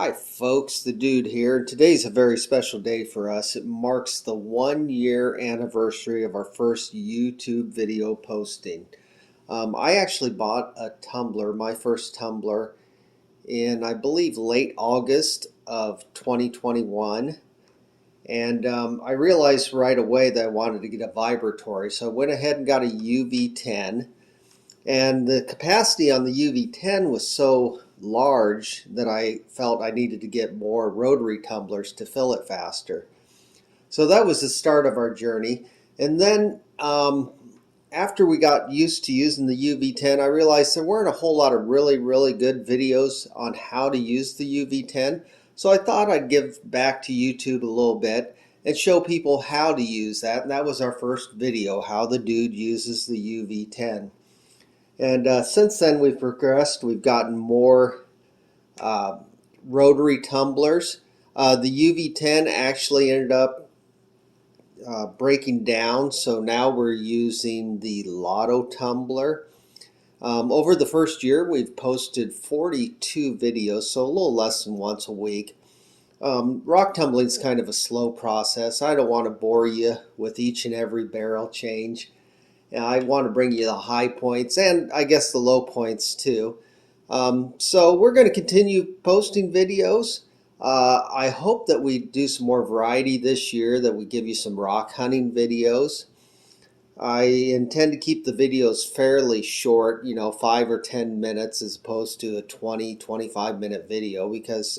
Hi folks, the dude here. Today's a very special day for us. It marks the 1 year anniversary of our first YouTube video posting. I actually bought a tumbler, my first tumbler, in I believe late August of 2021. And I realized right away that I wanted to get a vibratory. So I went ahead and got a UV10. And the capacity on the UV10 was so large that I felt I needed to get more rotary tumblers to fill it faster. So that was the start of our journey. And then after we got used to using the UV10, I realized there weren't a whole lot of really good videos on how to use the UV10. So I thought I'd give back to YouTube a little bit and show people how to use that. And that was our first video, how the dude uses the UV10. And since then we've progressed. We've gotten more rotary tumblers. The UV10 actually ended up breaking down, so now we're using the Lotto tumbler. Over the first year we've posted 42 videos, so a little less than once a week. Rock tumbling is kind of a slow process. I don't want to bore you with each and every barrel change. I want to bring you the high points and I guess the low points too. So we're going to continue posting videos. I hope that we do some more variety this year, that we give you some rock hunting videos. I intend to keep the videos fairly short, 5 or 10 minutes as opposed to a 20-25 minute video, because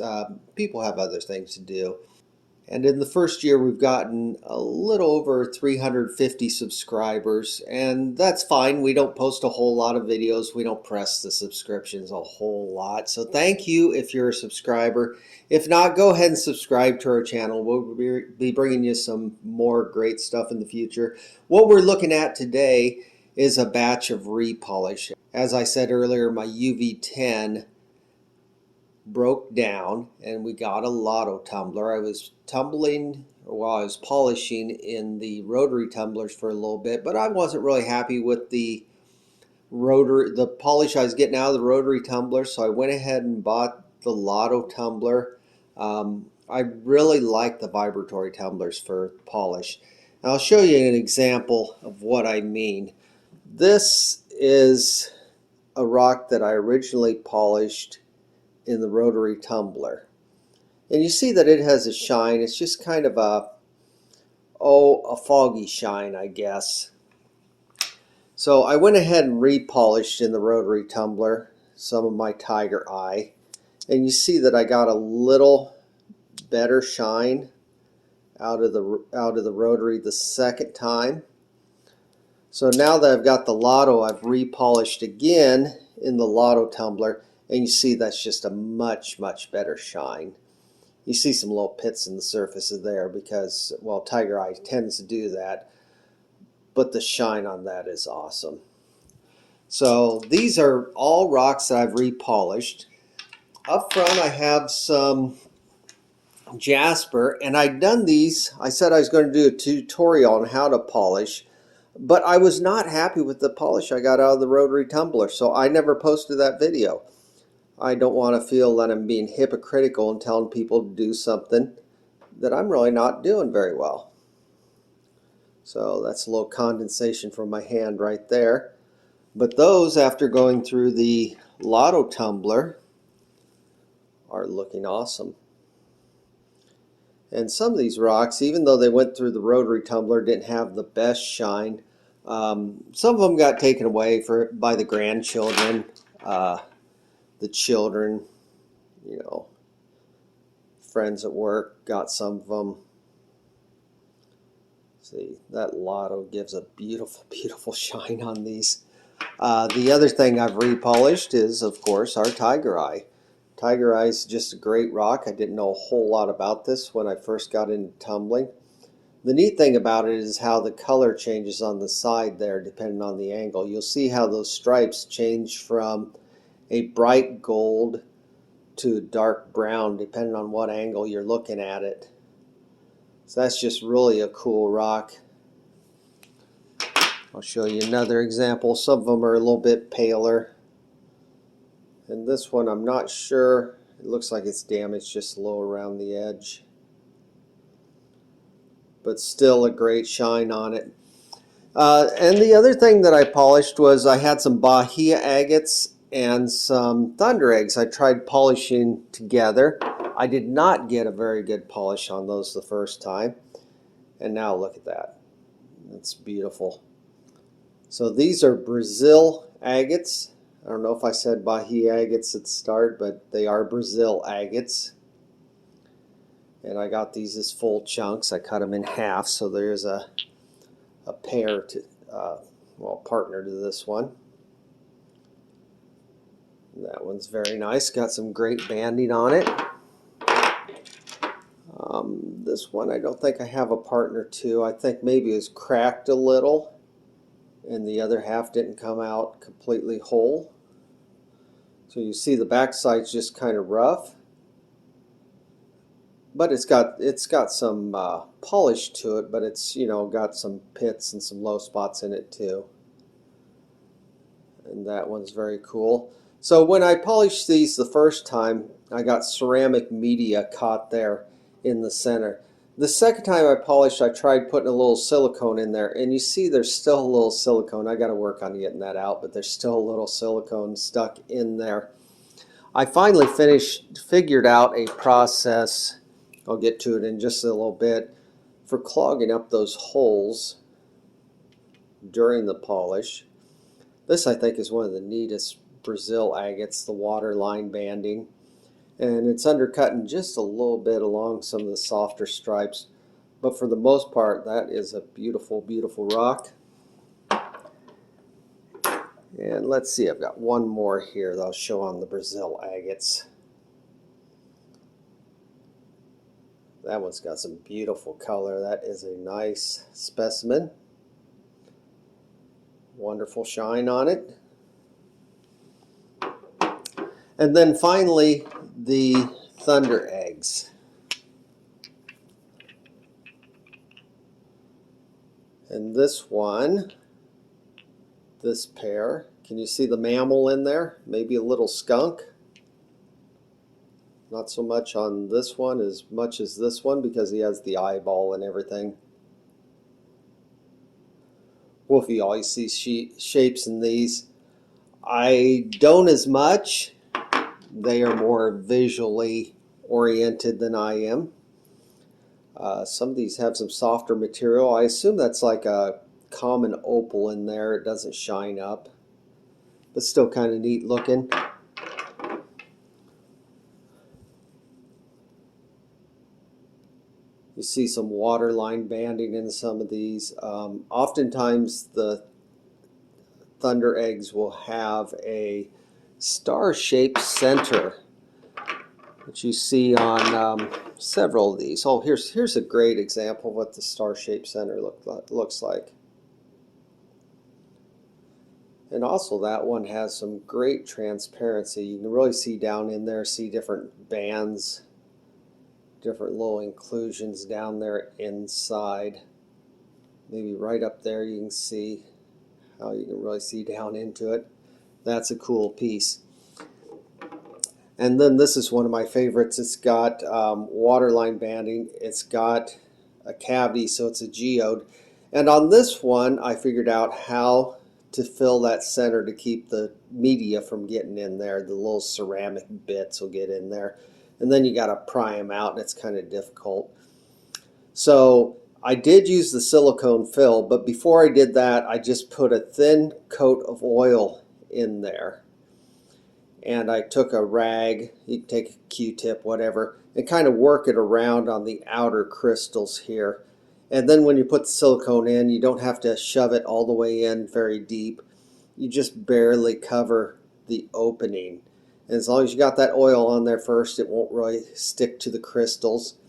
people have other things to do. And in the first year, we've gotten a little over 350 subscribers, and that's fine. We don't post a whole lot of videos. We don't press the subscriptions a whole lot. So thank you if you're a subscriber. If not, go ahead and subscribe to our channel. We'll be bringing you some more great stuff in the future. What we're looking at today is a batch of repolish. As I said earlier, my UV10 broke down and we got a Lotto tumbler. I was tumbling, while I was polishing in the rotary tumblers for a little bit, but I wasn't really happy with the polish I was getting out of the rotary tumbler, so I went ahead and bought the Lotto tumbler. I really like the vibratory tumblers for polish. And I'll show you an example of what I mean. This is a rock that I originally polished in the rotary tumbler, and you see that it has a shine. It's just kind of a foggy shine, I guess. So I went ahead and repolished in the rotary tumbler some of my tiger eye, and you see that I got a little better shine out of the rotary the second time. So now that I've got the Lotto, I've repolished again in the Lotto tumbler, and you see that's just a much better shine. You see some little pits in the surface of there because, well, tiger eye tends to do that, but the shine on that is awesome. So these are all rocks that I've repolished. Up front I have some jasper, and I'd done these. I said I was going to do a tutorial on how to polish, but I was not happy with the polish I got out of the rotary tumbler, so I never posted that video. I don't want to feel that I'm being hypocritical and telling people to do something that I'm really not doing very well. So that's a little condensation from my hand right there. But those, after going through the Lotto tumbler, are looking awesome. And some of these rocks, even though they went through the rotary tumbler, didn't have the best shine. Some of them got taken away by the grandchildren. The children, friends at work got some of them. See, that Lotto gives a beautiful shine on these. The other thing I've repolished is, of course, our tiger eye. Tiger eye is just a great rock. I didn't know a whole lot about this when I first got into tumbling. The neat thing about it is how the color changes on the side there depending on the angle. You'll see how those stripes change from a bright gold to a dark brown depending on what angle you're looking at it. So that's just really a cool rock. I'll show you another example. Some of them are a little bit paler, and this one I'm not sure It looks like it's damaged just a little around the edge, but still a great shine on it. And the other thing that I polished was I had some Bahia agates and some thunder eggs I tried polishing together. I did not get a very good polish on those the first time, and now look at that. It's beautiful. So these are Brazil agates. I don't know if I said Bahia agates at the start, but they are Brazil agates. And I got these as full chunks. I cut them in half, so there's a pair to, well, partner to this one. That one's very nice. Got some great banding on it. This one I don't think I have a partner to. I think maybe it was cracked a little, and the other half didn't come out completely whole. So you see the back side's just kind of rough, but it's got some polish to it, but it's, you know, got some pits and some low spots in it too. And that one's very cool. So when I polished these the first time, I got ceramic media caught there in the center. The second time I polished, I tried putting a little silicone in there, and you see there's still a little silicone. I got to work on getting that out, but there's still a little silicone stuck in there. I finally figured out a process, I'll get to it in just a little bit, for clogging up those holes during the polish. This I think is one of the neatest Brazil agates, the waterline banding. And it's undercutting just a little bit along some of the softer stripes. But for the most part, that is a beautiful, beautiful rock. And let's see, I've got one more here that I'll show on the Brazil agates. That one's got some beautiful color. That is a nice specimen. Wonderful shine on it. And then finally, the thunder eggs. And this one, this pair, can you see the mammal in there? Maybe a little skunk. Not so much on this one as much as this one because he has the eyeball and everything. Wolfie always sees shapes in these. I don't as much. They are more visually oriented than I am. Some of these have some softer material. I assume that's like a common opal in there. It doesn't shine up, but still kind of neat looking. You see some waterline banding in some of these. Oftentimes the thunder eggs will have a star-shaped center, which you see on several of these. Oh, here's a great example of what the star-shaped center looks like. And also that one has some great transparency. You can really see down in there, see different bands, different little inclusions down there inside. Maybe right up there you can see how you can really see down into it. That's a cool piece. And then this is one of my favorites. It's got waterline banding. It's got a cavity, so it's a geode. And on this one, I figured out how to fill that center to keep the media from getting in there. The little ceramic bits will get in there. And then you got to pry them out, and it's kind of difficult. So I did use the silicone fill, but before I did that, I just put a thin coat of oil in there. And I took a rag, you can take a Q-tip, whatever, and kind of work it around on the outer crystals here. And then when you put the silicone in, you don't have to shove it all the way in very deep. You just barely cover the opening. And as long as you got that oil on there first, it won't really stick to the crystals.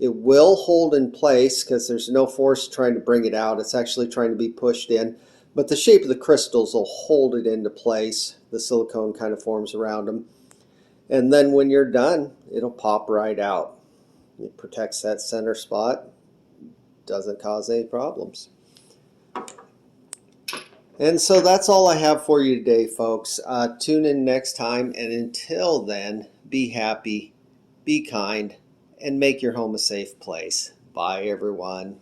It will hold in place because there's no force trying to bring it out. It's actually trying to be pushed in. But the shape of the crystals will hold it into place. The silicone kind of forms around them. And then when you're done, it'll pop right out. It protects that center spot. Doesn't cause any problems. And so that's all I have for you today, folks. Tune in next time, and until then, be happy, be kind, and make your home a safe place. Bye, everyone.